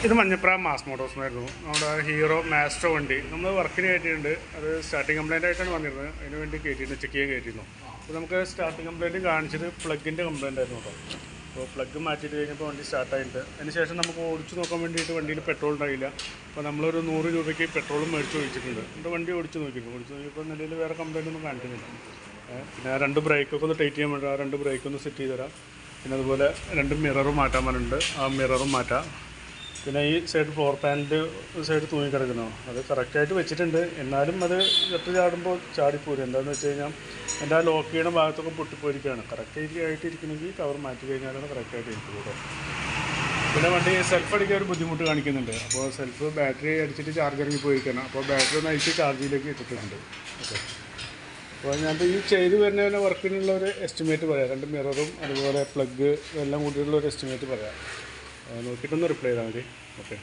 ഇത് മഞ്ഞപ്ര മാസ് മോട്ടോഴ്സിനായിരുന്നു. നമ്മുടെ hero Maestro വണ്ടി നമ്മൾ വർക്കിന് കയറ്റിയിട്ടുണ്ട്. അത് സ്റ്റാർട്ടിങ് കംപ്ലയിൻ്റ് ആയിട്ടാണ് വന്നിരുന്നത്. അതിന് വേണ്ടി കയറ്റിയിരുന്നു, ചെക്ക് ചെയ്യാൻ കയറ്റിയിരുന്നു. അപ്പോൾ നമുക്ക് സ്റ്റാർട്ടിങ് കംപ്ലയിൻറ്റ് കാണിച്ചത് പ്ലഗിൻ്റെ കംപ്ലയിൻ്റ് ആയിരുന്നു കേട്ടോ. അപ്പോൾ പ്ലഗ് മാറ്റിയിട്ട് കഴിഞ്ഞപ്പോൾ വണ്ടി സ്റ്റാർട്ടായിട്ട് അതിന് ശേഷം നമുക്ക് ഓടിച്ച് നോക്കാൻ വേണ്ടിയിട്ട് വണ്ടിയിൽ പെട്രോൾ ഉണ്ടായില്ല. അപ്പോൾ നമ്മളൊരു 100 രൂപയ്ക്ക് പെട്രോളും മേടിച്ച് ഒഴിച്ചിട്ടുണ്ട്. എൻ്റെ വണ്ടി ഓടിച്ച് നോക്കിയപ്പോൾ നിലയിൽ വേറെ കംപ്ലയിൻ്റ് ഒന്നും കാണിക്കുന്നില്ല. പിന്നെ 2 ബ്രേക്കൊക്കെ ഒന്ന് ടൈറ്റ് ചെയ്യാൻ വേണ്ടി 2 ബ്രേക്കൊന്ന് സെറ്റ് ചെയ്ത് തരാം. പിന്നെ അതുപോലെ 2 മിററും മാറ്റാൻ പറഞ്ഞിട്ടുണ്ട്. ആ മിററും മാറ്റാം. പിന്നെ ഈ സൈഡ് ഫ്ലോർ പാനലിൻ്റെ സൈഡ് തൂങ്ങി കിടക്കുന്നു. അത് കറക്റ്റായിട്ട് വെച്ചിട്ടുണ്ട്. എന്നാലും അത് എത്ര ചാടുമ്പോൾ ചാടിപ്പോരും. എന്താണെന്ന് വെച്ച് കഴിഞ്ഞാൽ എൻ്റെ ആ ലോക്ക് ചെയ്യുന്ന ഭാഗത്തൊക്കെ പൊട്ടിപ്പോയിരിക്കുകയാണ്. കറക്റ്റായിട്ട് ഇരിക്കണമെങ്കിൽ കവർ മാറ്റി കഴിഞ്ഞാലാണ് കറക്റ്റായിട്ട് ഇരിക്കുന്നത്. പിന്നെ വണ്ടി സെൽഫ് അടിക്കാൻ ഒരു ബുദ്ധിമുട്ട് കാണിക്കുന്നുണ്ട്. അപ്പോൾ സെൽഫ് ബാറ്ററി അടിച്ചിട്ട് ചാർജ് ഇറങ്ങി പോയിരിക്കണം. അപ്പോൾ ബാറ്ററി ഒന്ന് അയച്ച് ചാർജിലേക്ക് ഇട്ടിട്ടുണ്ട്. ഓക്കെ, അപ്പോൾ ഞാൻ ഈ ചെയ്ത് വരുന്നതിന് വർക്കിനുള്ള ഒരു എസ്റ്റിമേറ്റ് പറയാം. 2 മിററും അതുപോലെ പ്ലഗ് എല്ലാം കൂടിയുള്ള ഒരു എസ്റ്റിമേറ്റ് പറയാം. നോക്കിയിട്ടൊന്ന് റിപ്ലൈ ചെയ്താൽ മതി. ഓക്കെ.